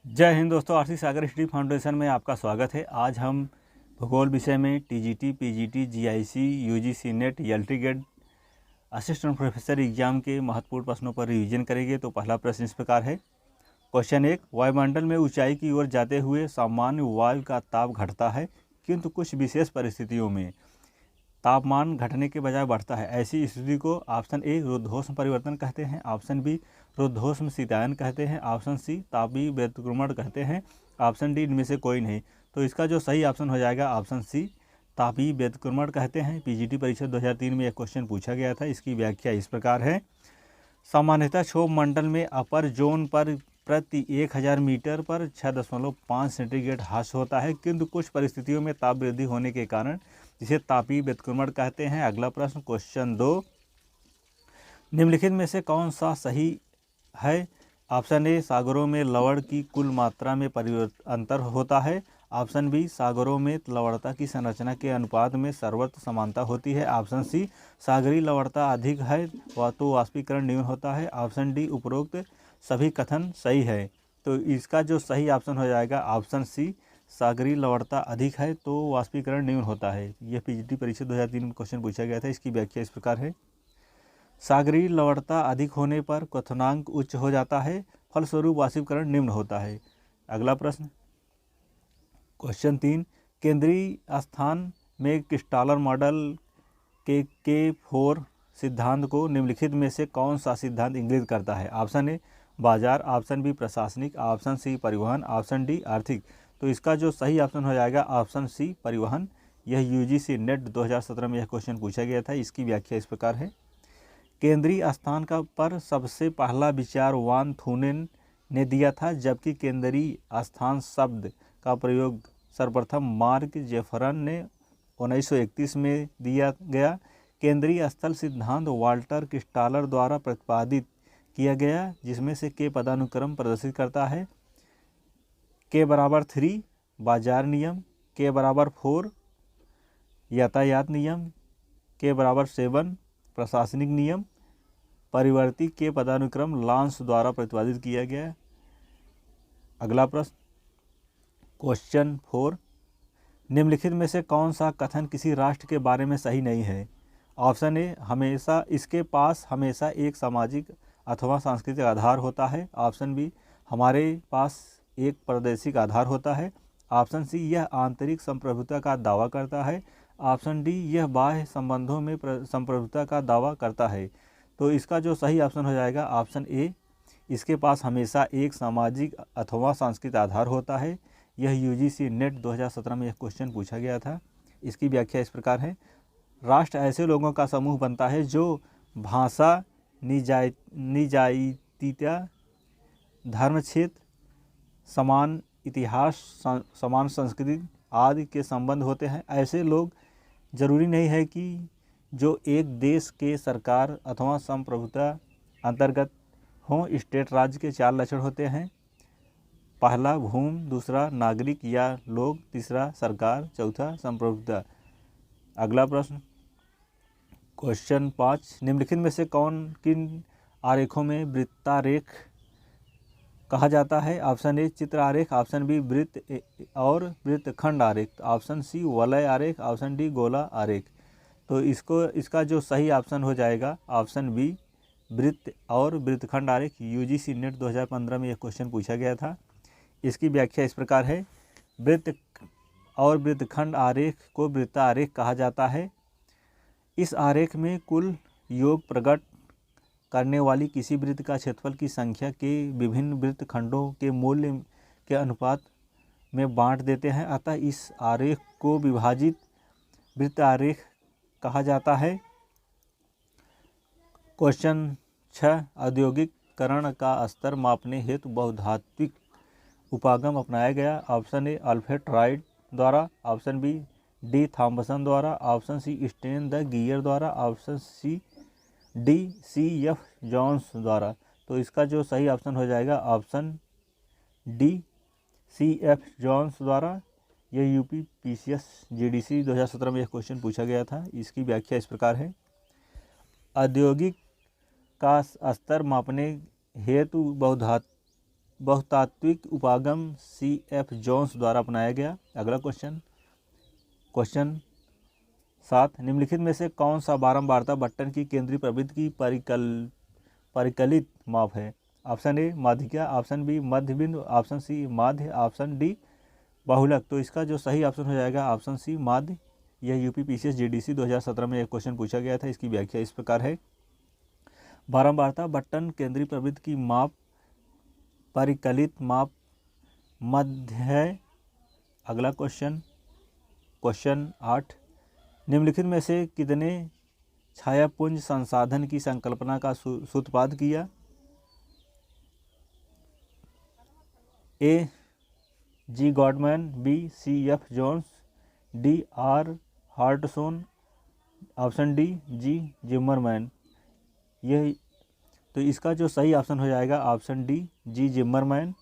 जय हिंद दोस्तों, आर्थिक सागर स्टडी फाउंडेशन में आपका स्वागत है। आज हम भूगोल विषय में TGT, PGT, GIC, UGC NET, LT grade, assistant professor exam के महत्वपूर्ण प्रश्नों पर रिवीजन करेंगे। तो पहला प्रश्न इस प्रकार है। क्वेश्चन 1, वायुमंडल में ऊंचाई की ओर जाते हुए सामान्य वायु का ताप घटता है, किंतु कुछ विशेष परिस्थितियों में तापमान घटने के बजाय बढ़ता है। ऐसी स्थिति को ऑप्शन ए रुद्धोष्म परिवर्तन कहते हैं, ऑप्शन बी रुद्धोष्म शीतायन कहते हैं, ऑप्शन सी तापीय व्युत्क्रमण कहते हैं, ऑप्शन डी इनमें से कोई नहीं। तो इसका जो सही ऑप्शन हो जाएगा ऑप्शन सी तापीय व्युत्क्रमण कहते हैं। पीजीटी परीक्षा 2003 में यह क्वेश्चन पूछा गया था। इसकी व्याख्या इस प्रकार है। सामान्यतः क्षोभ मंडल में अपर जोन पर प्रति 1000 मीटर पर 6.5 सेंटीग्रेड ह्रास होता है, किंतु कुछ परिस्थितियों में ताप वृद्धि होने के कारण जिसे तापीय व्युत्क्रमण कहते हैं। अगला प्रश्न क्वेश्चन 2, निम्नलिखित में से कौन सा सही है? ऑप्शन ए सागरों में लवण की कुल मात्रा में अंतर होता है, ऑप्शन बी सागरों में लवणता की संरचना के अनुपात में सर्वत्र समानता होती है, ऑप्शन सी सागरीय लवणता अधिक है तो वाष्पीकरण न्यून होता है, ऑप्शन डी उपरोक्त सभी कथन सही है। तो इसका जो सही ऑप्शन हो जाएगा ऑप्शन सी सागरीय लवणता अधिक है तो वाष्पीकरण न्यून होता है। यह पीजीटी परीक्षा 2003 में क्वेश्चन पूछा गया था। इसकी व्याख्या इस प्रकार है। सागरीय लवणता अधिक होने पर क्वथनांक उच्च हो जाता है, फलस्वरूप वाष्पीकरण निम्न होता है। अगला प्रश्न क्वेश्चन 3, केंद्रीय स्थान में क्रिस्टालर मॉडल के K4 सिद्धांत को निम्नलिखित में से कौन सा सिद्धांत इंगित करता है? ऑप्शन ए बाजार, ऑप्शन बी प्रशासनिक, ऑप्शन सी परिवहन, ऑप्शन डी आर्थिक। तो इसका जो सही ऑप्शन हो जाएगा ऑप्शन सी परिवहन। यह यूजीसी नेट 2017 में यह क्वेश्चन पूछा गया था। इसकी व्याख्या इस प्रकार है। केंद्रीय स्थान का पर सबसे पहला विचार वान थूनेन ने दिया था, जबकि केंद्रीय स्थान शब्द का प्रयोग सर्वप्रथम मार्क जेफरन ने 1931 में दिया गया। केंद्रीय स्थल सिद्धांत वाल्टर क्रिस्टालर द्वारा प्रतिपादित किया गया, जिसमें से के पदानुक्रम प्रदर्शित करता है। के बराबर 3 बाजार नियम, के बराबर 4 यातायात नियम, के बराबर 7 प्रशासनिक नियम, परिवर्ती के पदानुक्रम लांस द्वारा प्रतिपादित किया गया। अगला प्रश्न क्वेश्चन 4, निम्नलिखित में से कौन सा कथन किसी राष्ट्र के बारे में सही नहीं है? ऑप्शन ए हमेशा इसके पास हमेशा एक सामाजिक अथवा सांस्कृतिक आधार होता है, ऑप्शन बी हमारे पास एक प्रादेशिक आधार होता है, ऑप्शन सी यह आंतरिक संप्रभुता का दावा करता है, ऑप्शन डी यह बाह्य संबंधों में संप्रभुता का दावा करता है। तो इसका जो सही ऑप्शन हो जाएगा ऑप्शन ए इसके पास हमेशा एक सामाजिक अथवा सांस्कृतिक आधार होता है। यह यूजीसी नेट 2017 में यह क्वेश्चन पूछा गया था। इसकी व्याख्या इस प्रकार है। राष्ट्र ऐसे लोगों का समूह बनता है जो भाषा, निजातीयता, धर्म क्षेत्र, समान इतिहास, समान संस्कृति आदि के संबंध होते हैं। ऐसे लोग जरूरी नहीं है कि जो एक देश के सरकार अथवा संप्रभुता अंतर्गत हों। स्टेट राज्य के 4 लक्षण होते हैं। पहला भूमि, दूसरा नागरिक या लोग, तीसरा सरकार, चौथा संप्रभुता। अगला प्रश्न क्वेश्चन 5, निम्नलिखित में से किन आरेखों में वृत्तारेख कहा जाता है? ऑप्शन ए चित्र आरेख, ऑप्शन बी वृत्त और वृत्तखंड आरेख, ऑप्शन सी वलय आरेख, ऑप्शन डी गोला आरेख। तो इसका जो सही ऑप्शन हो जाएगा ऑप्शन बी वृत्त और वृत्तखंड आरेख। यूजीसी नेट 2015 में यह क्वेश्चन पूछा गया था। इसकी व्याख्या इस प्रकार है। वृत्त और वृत्तखंड आरेख को वृत्तारेख कहा जाता है। इस आरेख में कुल योग प्रकट करने वाली किसी वृत्त का क्षेत्रफल की संख्या के विभिन्न वृत्तखंडों के मूल्य के अनुपात में बांट देते हैं। अतः इस आरेख को विभाजित वृत्तारेख कहा जाता है। क्वेश्चन 6, औद्योगिकरण का स्तर मापने हेतु बहुधात्विक उपागम अपनाया गया। ऑप्शन ए अल्फ्रेड राइट द्वारा, ऑप्शन बी डी थॉम्पसन द्वारा, option C Sten De Geer द्वारा, option C D CF Jones द्वारा। तो इसका जो सही ऑप्शन हो जाएगा ऑप्शन डी CF जॉन्स द्वारा। यह यूपी PCS GDC 2017 में यह क्वेश्चन पूछा गया था। इसकी व्याख्या इस प्रकार है। औद्योगिक का स्तर मापने हेतु बहुतात्विक उपागम C.F. जोन्स द्वारा अपनाया गया? अगला क्वेश्चन 7, निम्नलिखित में से कौन सा बारंबारता बटन की केंद्रीय प्रवृत्ति की परिकलित माप है? ऑप्शन ए माध्यिका, ऑप्शन बी मध्य बिंदु, ऑप्शन सी माध्य, ऑप्शन डी बहुलक। तो इसका जो सही ऑप्शन हो जाएगा ऑप्शन सी माध्य। यह यूपी पीसीएस जीडीसी 2017 में एक क्वेश्चन पूछा गया था। इसकी व्याख्या इस प्रकार है, बारंबारता बटन केंद्रीय प्रवृत्ति की माप परिकलित माप मध्य है। अगला क्वेश्चन 8, निम्नलिखित में से कितने छायापुंज संसाधन की संकल्पना का सूत्रपात किया? A G Godman, B C.F. Jones, D R Hartshorne, option D G Zimmermann. यह तो इसका जो सही ऑप्शन हो जाएगा option D G Zimmermann.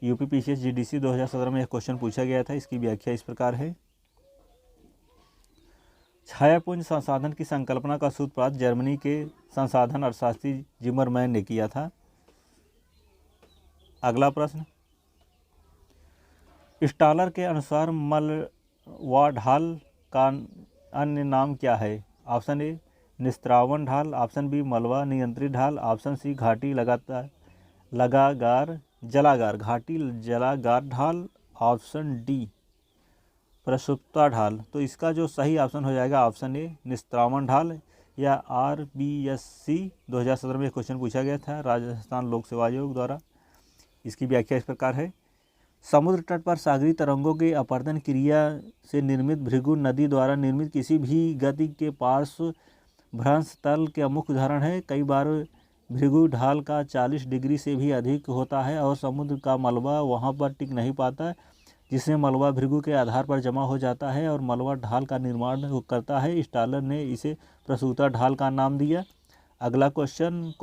UP PCS GDC 2017 में यह क्वेश्चन पूछा गया था। इसकी व्याख्या इस प्रकार है, छायापुंज संसाधन की संकल्पना का सूत्रपात जर्मनी के संसाधन अर्थशास्त्री जिम्मरमैन ने किया था। अगला प्रश्न, स्टालर के अनुसार मलवा ढाल का अन्य नाम क्या है? ऑप्शन ए निस्त्रावन ढाल, ऑप्शन बी मलबा नियंत्रित ढाल, ऑप्शन सी घाटी जलागार घाटी जलागार ढाल, ऑप्शन डी प्रसुप्ता ढाल। तो इसका जो सही ऑप्शन हो जाएगा ऑप्शन ए निस्त्रावन ढाल। या RBSC 2017 में क्वेश्चन पूछा गया था राजस्थान लोक सेवा आयोग द्वारा। इसकी व्याख्या इस प्रकार है, समुद्र तट पर सागरीय तरंगों के अपरदन क्रिया से निर्मित भृगु नदी द्वारा निर्मित किसी भी गति के पार्श्व भ्रंश तल के मुख्य उदाहरण है। कई बार भृगु ढाल का 40 डिग्री से भी अधिक होता है और समुद्र का मलबा वहां पर टिक नहीं पाता, जिससे मलबा भृगु के आधार पर जमा हो जाता है और मलबा ढाल का निर्माण करता है। स्टालर ने इसे प्रसूता ढाल का नाम दिया। अगला क्वेश्चन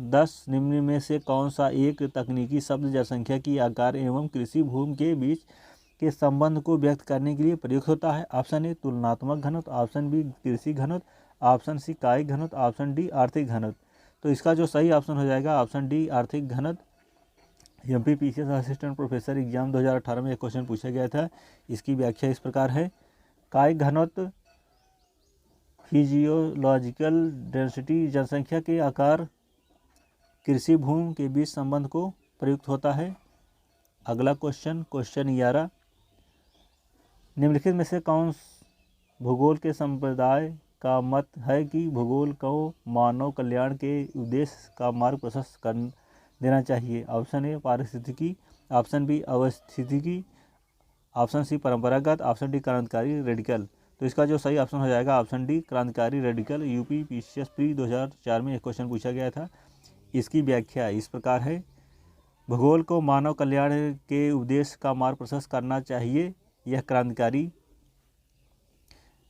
10, निम्न में से कौन सा एक तकनीकी शब्द जनसंख्या की आकार एवं कृषि भूमि के बीच के संबंध को व्यक्त करने के लिए प्रयुक्त होता है? ऑप्शन ए तुलनात्मक घनत्व, ऑप्शन बी कृषि घनत्व, ऑप्शन सी कायिक घनत्व, ऑप्शन डी आर्थिक घनत्व। तो इसका जो सही ऑप्शन हो जाएगा ऑप्शन डी आर्थिक घनत्व। MP PCS assistant professor exam 2018 में एक क्वेश्चन पूछा गया था। इसकी व्याख्या इस प्रकार है, कायिक घनत्व फिजियोलॉजिकल डेंसिटी जनसंख्या के आकार कृषि भूमि के बीच संबंध को प्रयुक्त होता है। अगला क्वेश्चन 11, निम्नलिखित में से कौन भूगोल के संप्रदाय का मत है कि भूगोल को मानव कल्याण के उद्देश्य का मार्ग प्रशस्त कर देना चाहिए? ऑप्शन ए पारिस्थितिकी, ऑप्शन बी अवस्थितिकी, ऑप्शन सी परंपरागत, ऑप्शन डी क्रांतिकारी रेडिकल। तो इसका जो सही ऑप्शन हो जाएगा ऑप्शन डी क्रांतिकारी रेडिकल। यूपी पीसीएस प्री 2004 में एक क्वेश्चन पूछा गया था। इसकी व्याख्या इस प्रकार है, भूगोल को मानव कल्याण के उद्देश्य का मार्ग प्रशस्त करना चाहिए,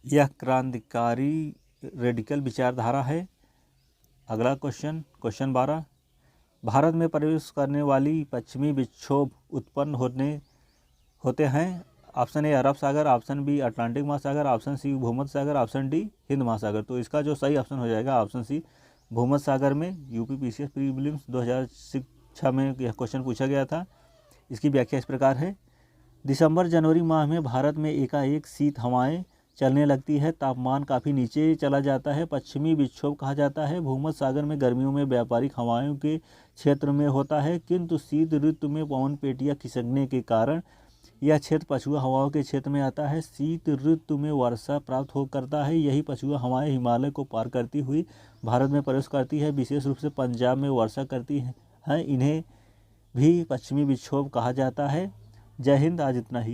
यह क्रांतिकारी रेडिकल विचारधारा है। अगला क्वेश्चन 12, भारत में प्रवेश करने वाली पश्चिमी विक्षोभ उत्पन्न होते हैं? ऑप्शन ए अरब सागर, ऑप्शन बी अटलांटिक महासागर, ऑप्शन सी भूमध्य सागर, ऑप्शन डी हिंद महासागर। तो इसका जो सही ऑप्शन हो जाएगा ऑप्शन सी भूमध्य सागर में। यूपी पीसीएस प्रीलिम्स 2006 में यह क्वेश्चन पूछा गया था। इसकी व्याख्या इस प्रकार है, दिसंबर जनवरी माह में भारत में एकाएक शीत हवाएं चलने लगती है, तापमान काफ़ी नीचे चला जाता है, पश्चिमी विक्षोभ कहा जाता है। भूमध्य सागर में गर्मियों में व्यापारिक हवाओं के क्षेत्र में होता है, किंतु शीत ऋतु में पवन पेटियाँ खिसकने के कारण यह क्षेत्र पछुआ हवाओं के क्षेत्र में आता है। शीत ऋतु में वर्षा प्राप्त हो करता है। यही पछुआ हवाएं हिमालय को पार करती हुई भारत में प्रवेश करती है, विशेष रूप से पंजाब में वर्षा करती है। इन्हें भी पश्चिमी विक्षोभ कहा जाता है। जय हिंद। आज इतना ही।